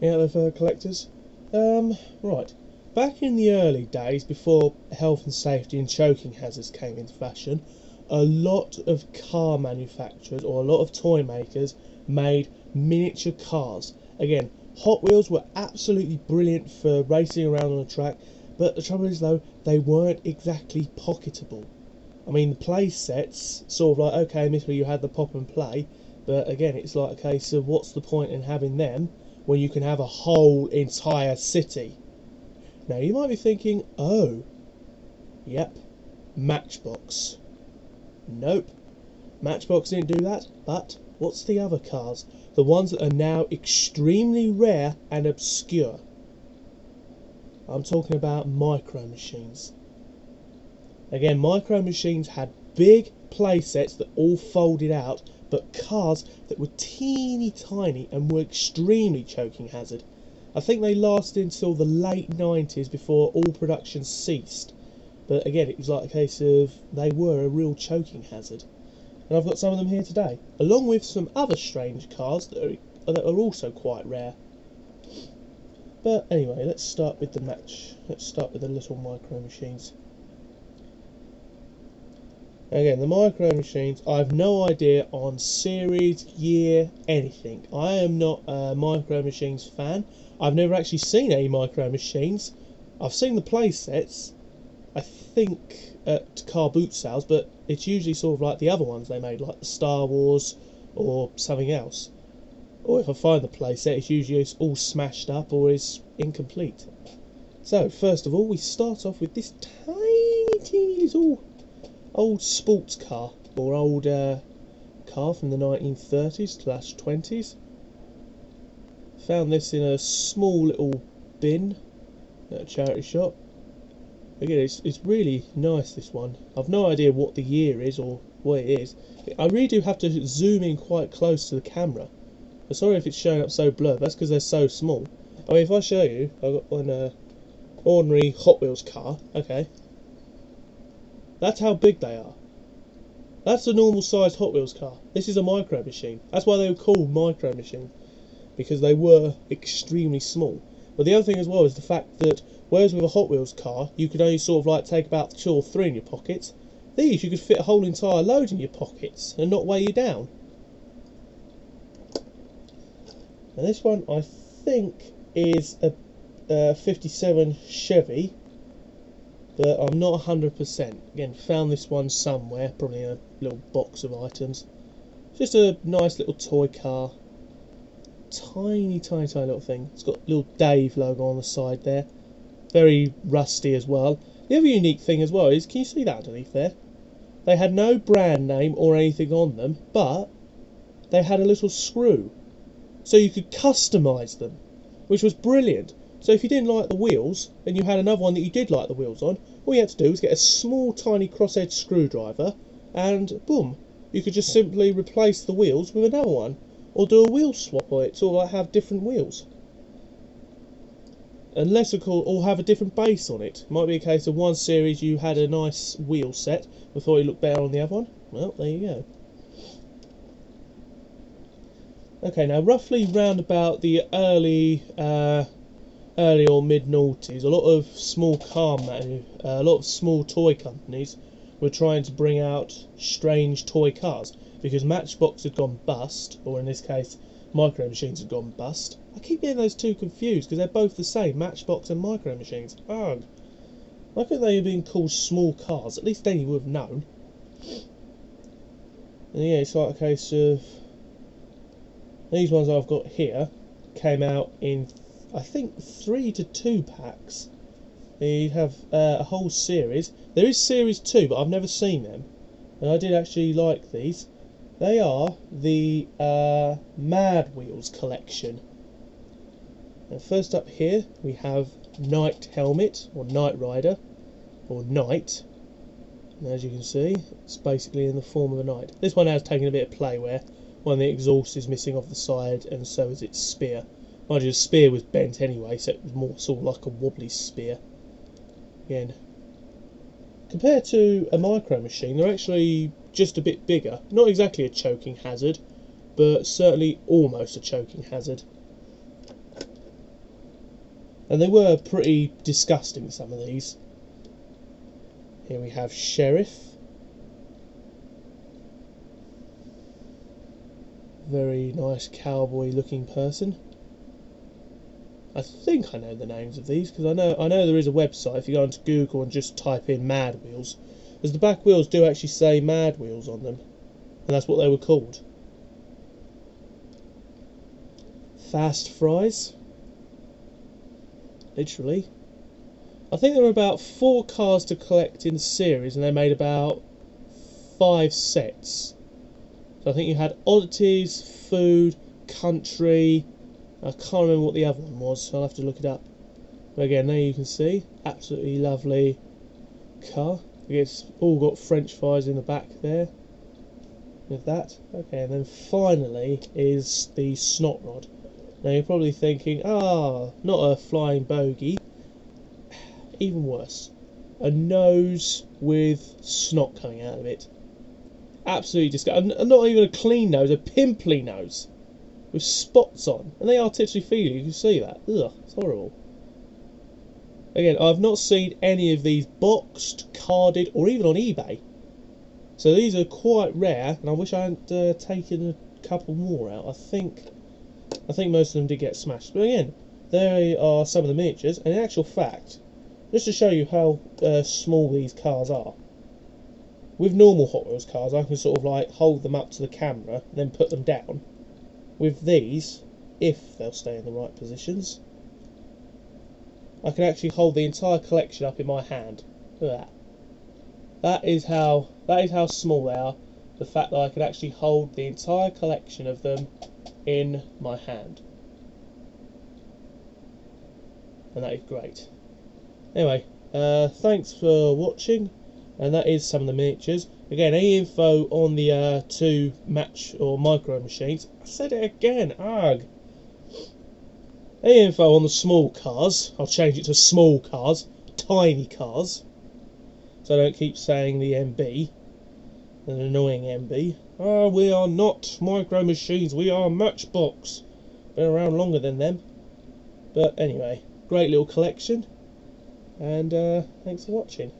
Any other collectors? Right. Back in the early days, before health and safety and choking hazards came into fashion, a lot of car manufacturers or a lot of toy makers made miniature cars. Again, Hot Wheels were absolutely brilliant for racing around on a track, but the trouble is though, they weren't exactly pocketable. I mean, the play sets, sort of like, okay, initially you had the pop and play, but again, it's like a case of what's the point in having them when you can have a whole entire city? Now, you might be thinking, oh, yep, Matchbox. Nope, Matchbox didn't do that, but what's the other cars? The ones that are now extremely rare and obscure. I'm talking about Micro Machines. Again, Micro Machines had big play sets that all folded out, but cars that were teeny tiny and were extremely choking hazard. I think they lasted until the late 90s before all production ceased. But again, it was like a case of they were a real choking hazard. And I've got some of them here today, along with some other strange cars that are also quite rare. But anyway, let's start with the little Micro Machines. Again, the Micro Machines, I have no idea on series, year, anything. I am not a Micro Machines fan. I've never actually seen any Micro Machines. I've seen the play sets, I think, at car boot sales, but it's usually sort of like the other ones they made, like the Star Wars or something else. Or if I find the play set, it's usually all smashed up or is incomplete. So, first of all, we start off with this tiny little old sports car, or old car from the 1930s/20s. Found this in a small little bin at a charity shop. Again, it's really nice, this one. I've no idea what the year is or what it is. I really do have to zoom in quite close to the camera. I'm sorry if it's showing up so blurred, that's because they're so small. I mean, if I show you, I've got one ordinary Hot Wheels car, okay. That's how big they are. That's a normal sized Hot Wheels car. This is a Micro Machine. That's why they were called Micro Machine, because they were extremely small. But the other thing as well is the fact that whereas with a Hot Wheels car you could only sort of like take about 2 or 3 in your pockets, these you could fit a whole entire load in your pockets and not weigh you down. And this one I think is a 57 Chevy, but I'm not 100%. Again, found this one somewhere, probably in a little box of items. Just a nice little toy car. Tiny little thing. It's got a little Dave logo on the side there. Very rusty as well. The other unique thing as well is, can you see that underneath there? They had no brand name or anything on them, but they had a little screw. So you could customise them, which was brilliant. So if you didn't like the wheels, and you had another one that you did like the wheels on, all you had to do was get a small tiny cross-edged screwdriver, and boom, you could just simply replace the wheels with another one, or do a wheel swap on it, to like have different wheels. Unless of course, or have a different base on it. Might be a case of one series you had a nice wheel set, but thought it looked better on the other one. Well, there you go. Okay, now roughly round about the early or mid noughties, a lot of small toy companies were trying to bring out strange toy cars, because Matchbox had gone bust, or in this case Micro Machines had gone bust. I keep getting those two confused because they're both the same, Matchbox and Micro Machines. Oh, why couldn't they have been called small cars? At least then you would have known. And yeah, it's like a case of these ones I've got here came out in, I think, 3 to 2 packs. They have a whole series. There is series 2, but I've never seen them, and I did actually like these. They are the Mad Wheels collection. And first up here we have Knight Helmet, or Knight Rider, or Knight. And as you can see, it's basically in the form of a knight. This one has taken a bit of play where one of the exhausts is missing off the side, and so is its spear. Mind you, the spear was bent anyway, so it was more sort of like a wobbly spear. Again, compared to a Micro Machine, they're actually just a bit bigger. Not exactly a choking hazard, but certainly almost a choking hazard. And they were pretty disgusting, some of these. Here we have Sheriff. Very nice cowboy looking person. I think I know the names of these, because I know there is a website if you go onto Google and just type in Mad Wheels, because the back wheels do actually say Mad Wheels on them, and that's what they were called. Fast Fries. Literally. I think there were about 4 cars to collect in the series, and they made about 5 sets. So I think you had oddities, food, country. I can't remember what the other one was, so I'll have to look it up. But again, there you can see, absolutely lovely car. It's all got French fries in the back there. With that. Okay, and then finally is the snot rod. Now you're probably thinking, not a flying bogey. Even worse. A nose with snot coming out of it. Absolutely disgusting. And not even a clean nose, a pimply nose. With spots on. And they are touchy-feely, you can see that. Ugh, it's horrible. Again, I've not seen any of these boxed, carded, or even on eBay. So these are quite rare, and I wish I hadn't taken a couple more out. I think most of them did get smashed. But again, there are some of the miniatures, and in actual fact, just to show you how small these cars are, with normal Hot Wheels cars, I can sort of like hold them up to the camera, and then put them down. With these, if they'll stay in the right positions, I can actually hold the entire collection up in my hand. Look at that. That is how small they are. The fact that I can actually hold the entire collection of them in my hand. And that is great. Anyway, thanks for watching, and that is some of the miniatures. Again, any info on the 2 match or micro machines, I said it again, arg. Any info on the small cars, I'll change it to small cars, tiny cars, so I don't keep saying the MB, an annoying MB. We are not micro machines, we are Matchbox. Been around longer than them. But anyway, great little collection, and thanks for watching.